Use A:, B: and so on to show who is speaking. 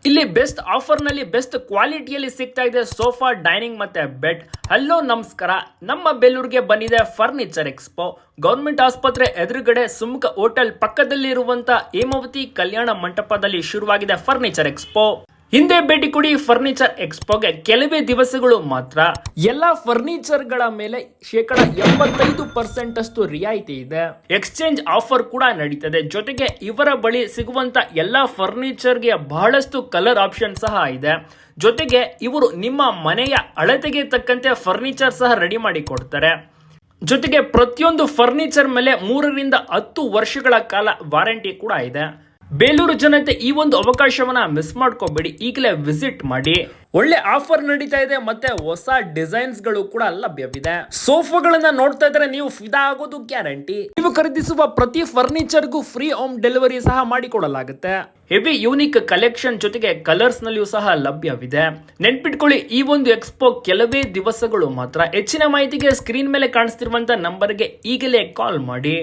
A: ಇಲ್ಲಿ best offer ನಲ್ಲಿ best ಕ್ವಾಲಿಟಿಯಲ್ಲಿ ಸಿಗ್ತಾ ಇದೆ ಸೋಫಾ, ಡೈನಿಂಗ್ ಮತ್ತೆ ಬೆಡ್. ಹಲೋ ನಮಸ್ಕಾರ, ನಮ್ಮ ಬೇಲೂರಿಗೆ ಬಂದಿದೆ ಫರ್ನಿಚರ್ ಎಕ್ಸ್ಪೋ. ಗವರ್ಮೆಂಟ್ ಆಸ್ಪತ್ರೆ ಎದುರುಗಡೆ ಸುಮುಖ ಹೋಟೆಲ್ ಪಕ್ಕದಲ್ಲಿ ಇರುವಂತ ಹೇಮಾವತಿ ಕಲ್ಯಾಣ ಮಂಟಪದಲ್ಲಿ ಶುರುವಾಗಿದೆ ಫರ್ನಿಚರ್ ಎಕ್ಸ್ಪೋ. ಹಿಂದೆ ಭೇಟಿ ಕೊಡಿ ಫರ್ನಿಚರ್ ಎಕ್ಸ್ಪೋಗೆ. ಕೆಲವೇ ದಿವಸಗಳು ಮಾತ್ರ. ಎಲ್ಲಾ ಫರ್ನಿಚರ್ ಗಳ ಮೇಲೆ 75% ಅಷ್ಟು ರಿಯಾಯಿತಿ ಇದೆ. ಎಕ್ಸ್ಚೇಂಜ್ ಆಫರ್ ಕೂಡ ನಡೀತದೆ. ಜೊತೆಗೆ ಇವರ ಬಳಿ ಸಿಗುವಂತ ಎಲ್ಲಾ ಫರ್ನಿಚರ್ ಗೆ ಬಹಳಷ್ಟು ಕಲರ್ ಆಪ್ಷನ್ ಸಹ ಇದೆ. ಜೊತೆಗೆ ಇವರು ನಿಮ್ಮ ಮನೆಯ ಅಳತೆಗೆ ತಕ್ಕಂತೆ ಫರ್ನಿಚರ್ ಸಹ ರೆಡಿ ಮಾಡಿ ಕೊಡ್ತಾರೆ. ಜೊತೆಗೆ ಪ್ರತಿಯೊಂದು ಫರ್ನಿಚರ್ ಮೇಲೆ 3 ರಿಂದ 10 ವರ್ಷಗಳ ಕಾಲ ವಾರಂಟಿ ಕೂಡ ಇದೆ. ಬೇಲೂರು ಜನತೆ ಈ ಒಂದು ಅವಕಾಶವನ್ನ ಮಿಸ್ ಮಾಡ್ಕೋಬೇಡಿ. ಈಗಲೇ ವಿಸಿಟ್ ಮಾಡಿ. ಒಳ್ಳೆ ಆಫರ್ ನಡೀತಾ ಇದೆ ಮತ್ತೆ ಹೊಸ ಡಿಸೈನ್ಸ್ ಗಳು ಕೂಡ ಲಭ್ಯವಿದೆ. ಸೋಫಾಗಳನ್ನ ನೋಡ್ತಾ ಇದ್ರೆ ನೀವು ಫಿದಾ ಆಗೋದು ಗ್ಯಾರಂಟಿ. ನೀವು ಖರೀದಿಸುವ ಪ್ರತಿ ಫರ್ನಿಚರ್ಗೂ ಫ್ರೀ ಹೋಮ್ ಡೆಲಿವರಿ ಸಹ ಮಾಡಿಕೊಡಲಾಗುತ್ತೆ. ಹೆವಿ ಯೂನಿಕ್ ಕಲೆಕ್ಷನ್ ಜೊತೆಗೆ ಕಲರ್ಸ್ ನಲ್ಲಿಯೂ ಸಹ ಲಭ್ಯವಿದೆ. ನೆನ್ಪಿಟ್ಕೊಳ್ಳಿ, ಈ ಒಂದು ಎಕ್ಸ್ಪೋ ಕೆಲವೇ ದಿವಸಗಳು ಮಾತ್ರ. ಹೆಚ್ಚಿನ ಮಾಹಿತಿಗೆ ಸ್ಕ್ರೀನ್ ಮೇಲೆ ಕಾಣಿಸ್ತಿರುವಂತ ನಂಬರ್ಗೆ ಈಗಲೇ ಕಾಲ್ ಮಾಡಿ.